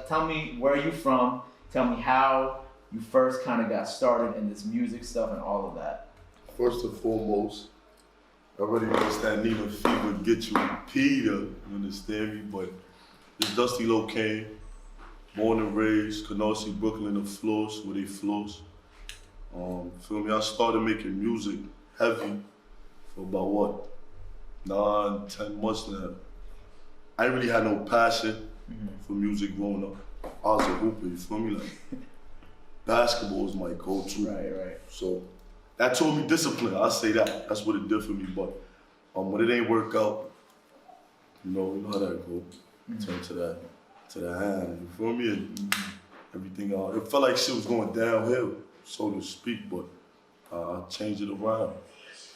Tell me where you from. Tell me how you first kind of got started in this music stuff and all of that. First and foremost, everybody knows that Nina fever get you Peter, you understand me? But it's Dusty Locane, born and raised, Canarsie, Brooklyn, the floors, where they floors. Feel me? I started making music heavy for about what, 9, 10 months now. I ain't really had no passion for music growing up. I was a hooper, you feel me? Like, basketball was my go-to. Right. So that taught me discipline. I say that. That's what it did for me. But when it ain't work out, you know how that go. Turn to the hand. You feel me? And everything. It felt like shit was going downhill, so to speak. But I changed it around.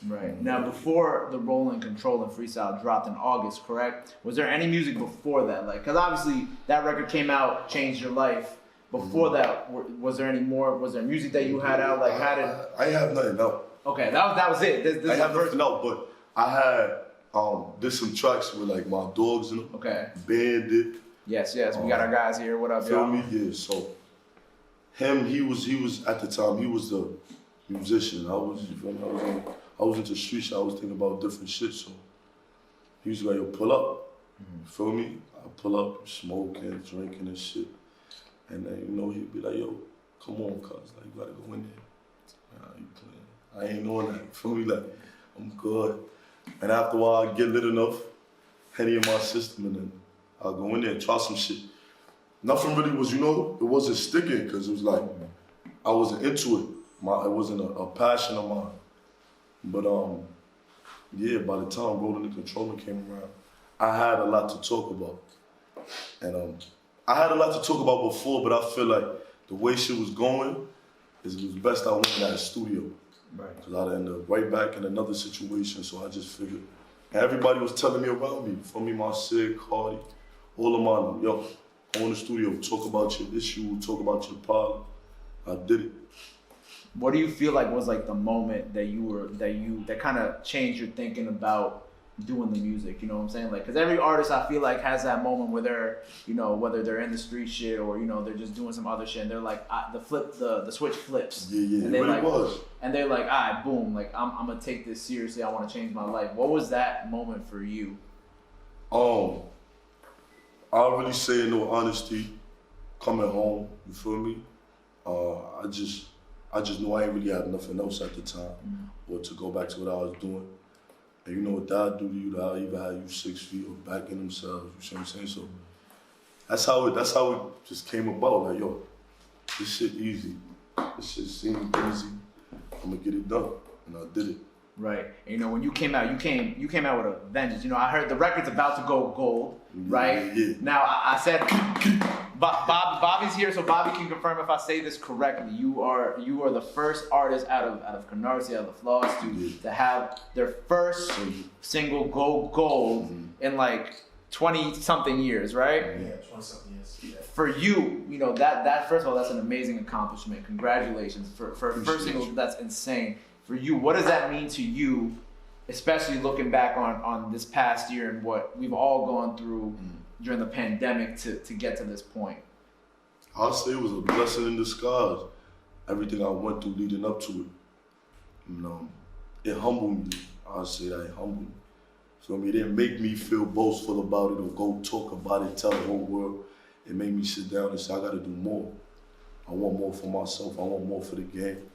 Right. Now, before the Rollin' Control and Freestyle dropped in August, correct? Was there any music before that? Like, because obviously that record came out, changed your life. Before that, was there any more? Was there music that you had out? Like, how did? I ain't have nothing out. Okay, that was it. This I have nothing out, but I had did some tracks with like my dogs in them. Okay. Bandit. Yes. We got our guys here. What up, Feel y'all? me? Yeah. So him, he was at the time. He was the musician. You feel me? I was into street shit. I was thinking about different shit. So he was like, yo, pull up. You feel me? I pull up, smoking, drinking and shit. And then, he'd be like, yo, come on, cuz, like, you gotta go in there. Nah, you playing. I ain't doing that. You feel me? Like, I'm good. And after a while, I get lit enough, Henny in my system, and then I'll go in there and try some shit. Nothing really was, it wasn't sticking, because it was like, I wasn't into it. It wasn't a passion of mine. But, yeah, by the time Rollin' the Controller came around, I had a lot to talk about. And I had a lot to talk about before, but I feel like the way shit was going, it was best I went in that studio. Right. Because I'd end up right back in another situation, so I just figured. And everybody was telling me around me, for me, my Sid, Cardi, all of mine, yo, go in the studio, talk about your issue, talk about your problem. I did it. What do you feel like was like the moment that kind of changed your thinking about doing the music? You know what I'm saying? Like, because every artist I feel like has that moment where they're, whether they're in the street shit or they're just doing some other shit, and they're like, the switch flips. Yeah, and they it really like, was. And they're like, all right, boom, like I'm gonna take this seriously. I want to change my life. What was that moment for you? I'll really say in no honesty, coming home, you feel me? I just knew I ain't really had nothing else at the time, or to go back to what I was doing. And you know what that'll do to you, that'll either have you 6 feet or back in themselves, you see what I'm saying? So that's how it just came about, like, yo, this shit easy. This shit seemed easy, I'm gonna get it done, and I did it. Right. And when you came out, you came out with a vengeance. I heard the record's about to go gold, right? Yeah. Now, I said, Bobby's here, so Bobby can confirm if I say this correctly. You are the first artist out of Canarsie, out of the Floss, to have their first single go gold in like 20-something years, right? Yeah, 20-something years. Yeah. For you, that first of all, that's an amazing accomplishment. Congratulations for first single. That's insane. For you, what does that mean to you, especially looking back on this past year and what we've all gone through during the pandemic to get to this point? I'll say it was a blessing in disguise. Everything I went through leading up to it, it humbled me. I'll say that it humbled me. So it didn't make me feel boastful about it or go talk about it, tell the whole world. It made me sit down and say, I gotta do more. I want more for myself, I want more for the game.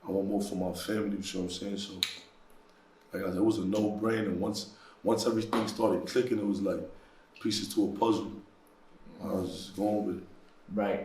I want more for my family, you know what I'm saying? So, like I said, it was a no-brainer. Once everything started clicking, it was like pieces to a puzzle. I was just going with it. Right.